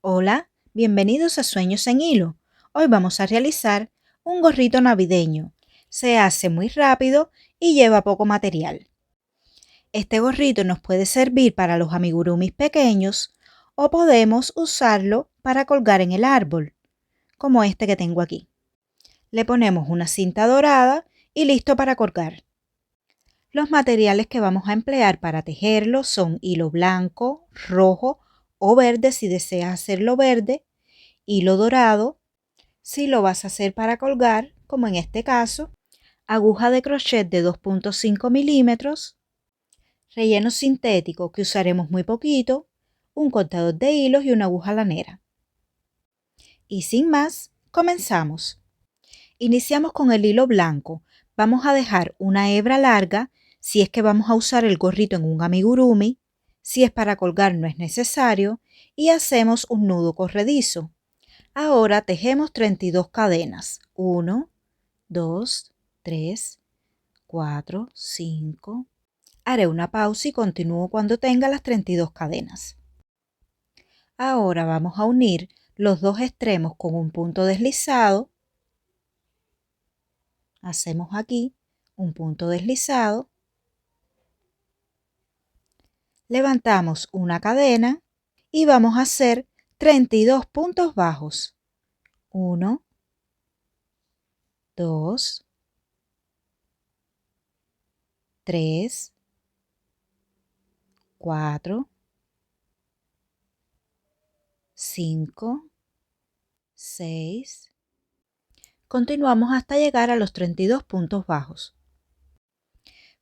Hola, bienvenidos a Sueños en Hilo. Hoy vamos a realizar un gorrito navideño. Se hace muy rápido y lleva poco material. Este gorrito nos puede servir para los amigurumis pequeños o podemos usarlo para colgar en el árbol, como este que tengo aquí. Le ponemos una cinta dorada y listo para colgar. Los materiales que vamos a emplear para tejerlo son hilo blanco, rojo o verde si deseas hacerlo verde, hilo dorado, si lo vas a hacer para colgar, como en este caso, aguja de crochet de 2.5 milímetros, relleno sintético que usaremos muy poquito, un contador de hilos y una aguja lanera. Y sin más, comenzamos. Iniciamos con el hilo blanco. Vamos a dejar una hebra larga si es que vamos a usar el gorrito en un amigurumi. Si es para colgar no es necesario y hacemos un nudo corredizo. Ahora tejemos 32 cadenas. 1, 2, 3, 4, 5. Haré una pausa y continúo cuando tenga las 32 cadenas. Ahora vamos a unir los dos extremos con un punto deslizado. Hacemos aquí un punto deslizado. Levantamos una cadena y vamos a hacer 32 puntos bajos. 1, 2, 3, 4, 5, 6. Continuamos hasta llegar a los 32 puntos bajos.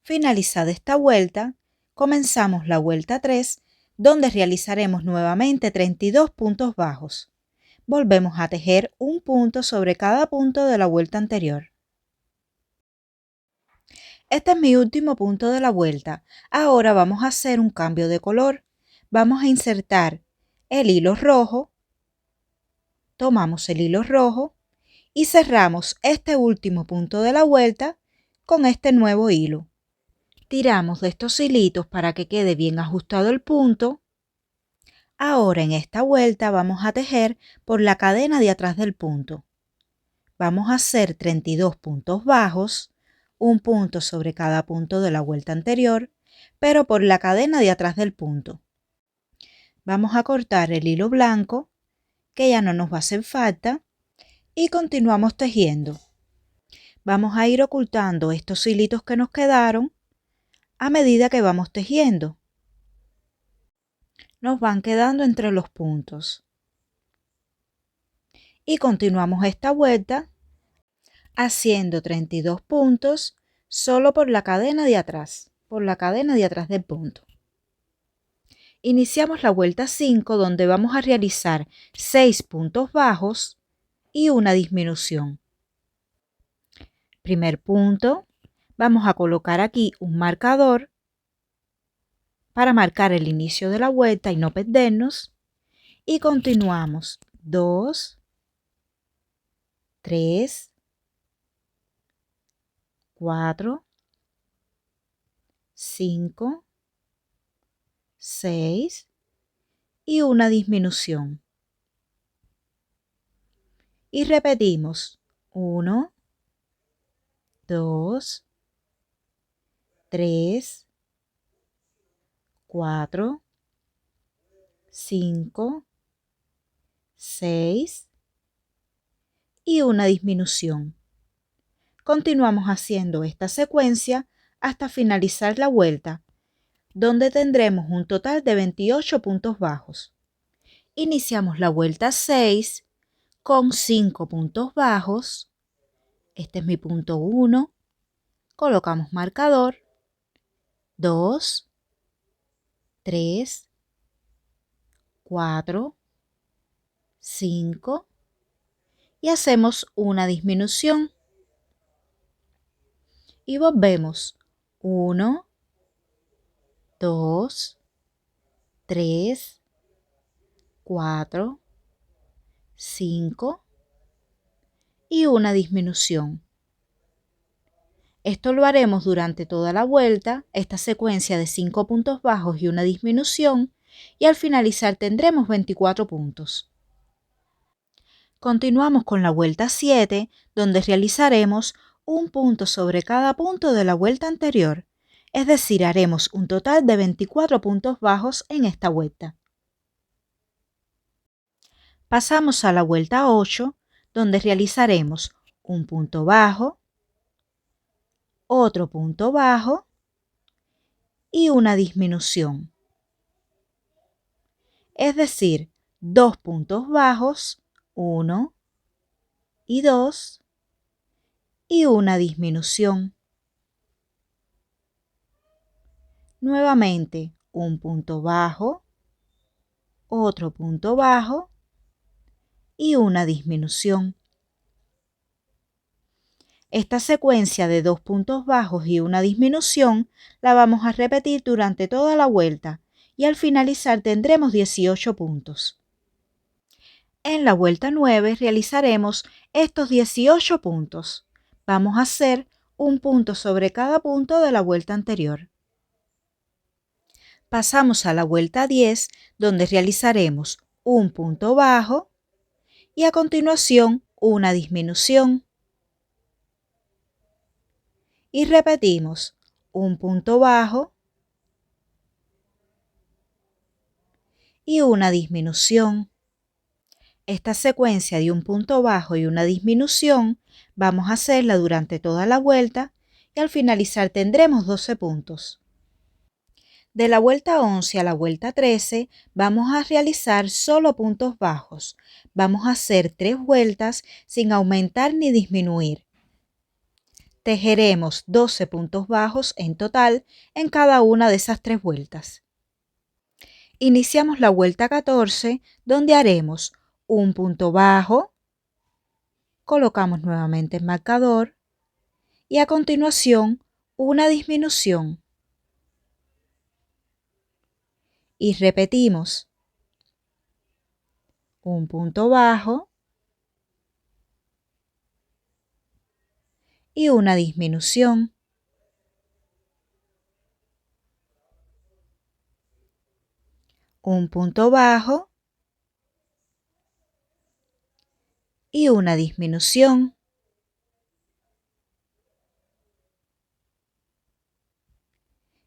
Finalizada esta vuelta, comenzamos la vuelta 3, donde realizaremos nuevamente 32 puntos bajos. Volvemos a tejer un punto sobre cada punto de la vuelta anterior. Este es mi último punto de la vuelta. Ahora vamos a hacer un cambio de color. Vamos a insertar el hilo rojo. Tomamos el hilo rojo y cerramos este último punto de la vuelta con este nuevo hilo. Tiramos de estos hilitos para que quede bien ajustado el punto. Ahora en esta vuelta vamos a tejer por la cadena de atrás del punto. Vamos a hacer 32 puntos bajos, un punto sobre cada punto de la vuelta anterior, pero por la cadena de atrás del punto. Vamos a cortar el hilo blanco, que ya no nos va a hacer falta, y continuamos tejiendo. Vamos a ir ocultando estos hilitos que nos quedaron a medida que vamos tejiendo. Nos van quedando entre los puntos. Y continuamos esta vuelta haciendo 32 puntos solo por la cadena de atrás, del punto. Iniciamos la vuelta 5 donde vamos a realizar 6 puntos bajos y una disminución. Primer punto, vamos a colocar aquí un marcador para marcar el inicio de la vuelta y no perdernos. Y continuamos 2, 3, 4, 5, 6 y una disminución. Y repetimos 1, 2, 3, 4, 5, 6 y una disminución. Continuamos haciendo esta secuencia hasta finalizar la vuelta, donde tendremos un total de 28 puntos bajos. Iniciamos la vuelta 6 con 5 puntos bajos. Este es mi punto 1. Colocamos marcador. 2, 3, 4, 5 y hacemos una disminución. Y volvemos 1, 2, 3, 4, 5 y una disminución. Esto lo haremos durante toda la vuelta, esta secuencia de 5 puntos bajos y una disminución, y al finalizar tendremos 24 puntos. Continuamos con la vuelta 7, donde realizaremos un punto sobre cada punto de la vuelta anterior, es decir, haremos un total de 24 puntos bajos en esta vuelta. Pasamos a la vuelta 8, donde realizaremos un punto bajo, otro punto bajo y una disminución. Es decir, 2 puntos bajos, 1 y 2, y una disminución. Nuevamente, un punto bajo, otro punto bajo y una disminución. Esta secuencia de 2 puntos bajos y una disminución la vamos a repetir durante toda la vuelta y al finalizar tendremos 18 puntos. En la vuelta 9 realizaremos estos 18 puntos. Vamos a hacer un punto sobre cada punto de la vuelta anterior. Pasamos a la vuelta 10, donde realizaremos un punto bajo y a continuación una disminución. Y repetimos un punto bajo y una disminución. Esta secuencia de un punto bajo y una disminución vamos a hacerla durante toda la vuelta y al finalizar tendremos 12 puntos. De la vuelta 11 a la vuelta 13 vamos a realizar solo puntos bajos. Vamos a hacer 3 vueltas sin aumentar ni disminuir. Tejeremos 12 puntos bajos en total en cada una de esas 3 vueltas. Iniciamos la vuelta 14, donde haremos un punto bajo, colocamos nuevamente el marcador y a continuación una disminución. Y repetimos un punto bajo y una disminución. Un punto bajo y una disminución.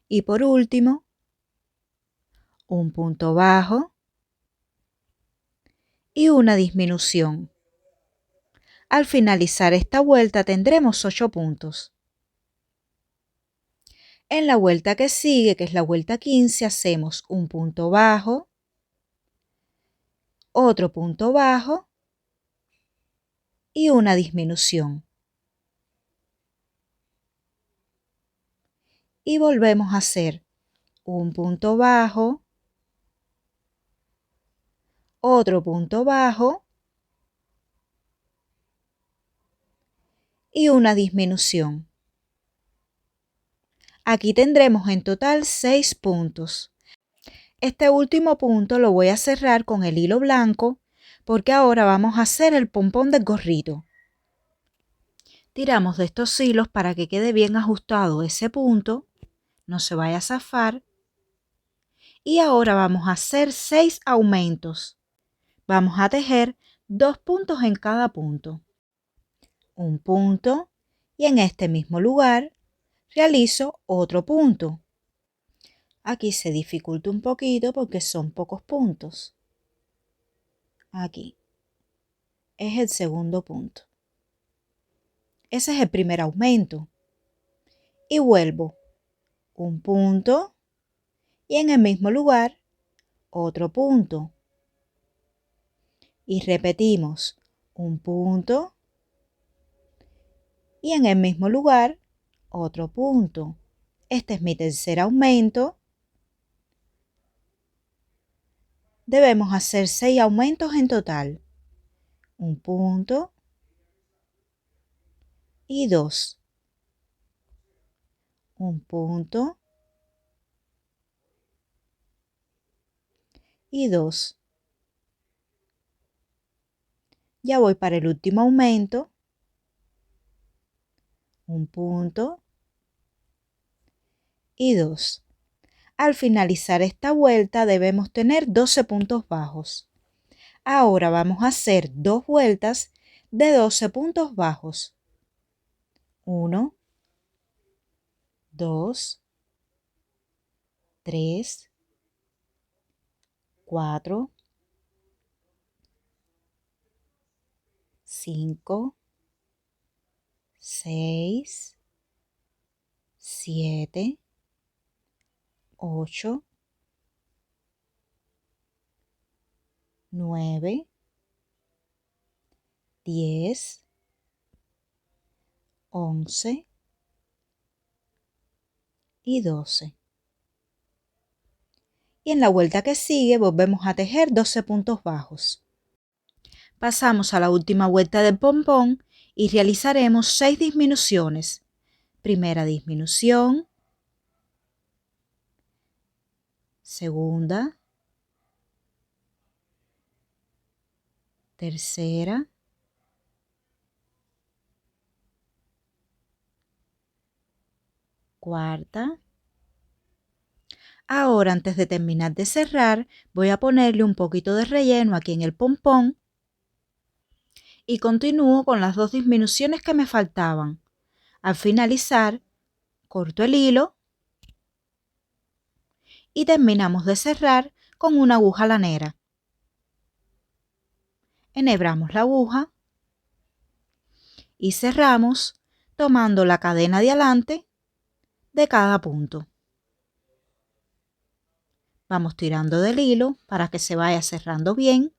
Y por último, un punto bajo y una disminución. Al finalizar esta vuelta tendremos 8 puntos. En la vuelta que sigue, que es la vuelta 15, hacemos un punto bajo, otro punto bajo y una disminución. Y volvemos a hacer un punto bajo, otro punto bajo y una disminución. Aquí tendremos en total 6 puntos. Este último punto lo voy a cerrar con el hilo blanco porque ahora vamos a hacer el pompón del gorrito. Tiramos de estos hilos para que quede bien ajustado ese punto, no se vaya a zafar. Y ahora vamos a hacer 6 aumentos. Vamos a tejer 2 puntos en cada punto. Un punto y en este mismo lugar realizo otro punto. Aquí se dificulta un poquito porque son pocos puntos. Aquí es el segundo punto. Ese es el primer aumento. Y vuelvo un punto y en el mismo lugar otro punto. Y repetimos un punto y en el mismo lugar otro punto. Este es mi tercer aumento. Debemos hacer 6 aumentos en total. Un punto y 2. Un punto y 2. Ya voy para el último aumento. Un punto y 2. Al finalizar esta vuelta debemos tener 12 puntos bajos. Ahora vamos a hacer 2 vueltas de 12 puntos bajos. 1, 2, 3, 4, 5, 6, 7, 8, 9, 10, 11 y 12. Y en la vuelta que sigue volvemos a tejer 12 puntos bajos. Pasamos a la última vuelta del pompón y realizaremos 6 disminuciones. Primera disminución, segunda, tercera, cuarta. Ahora, antes de terminar de cerrar, voy a ponerle un poquito de relleno aquí en el pompón y continúo con las 2 disminuciones que me faltaban. Al finalizar, corto el hilo y terminamos de cerrar con una aguja lanera. Enhebramos la aguja y cerramos tomando la cadena de adelante de cada punto. Vamos tirando del hilo para que se vaya cerrando bien.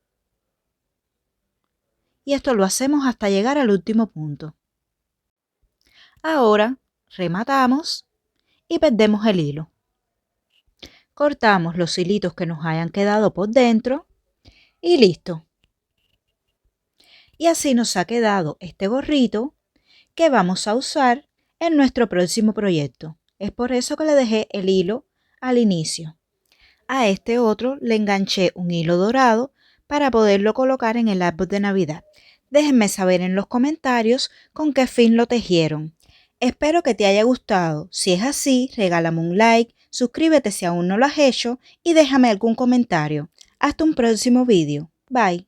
Y esto lo hacemos hasta llegar al último punto. Ahora rematamos y perdemos el hilo. Cortamos los hilitos que nos hayan quedado por dentro y listo. Y así nos ha quedado este gorrito que vamos a usar en nuestro próximo proyecto. Es por eso que le dejé el hilo al inicio. A este otro le enganché un hilo dorado para poderlo colocar en el árbol de Navidad. Déjenme saber en los comentarios con qué fin lo tejieron. Espero que te haya gustado. Si es así, regálame un like, suscríbete si aún no lo has hecho y déjame algún comentario. Hasta un próximo vídeo. Bye.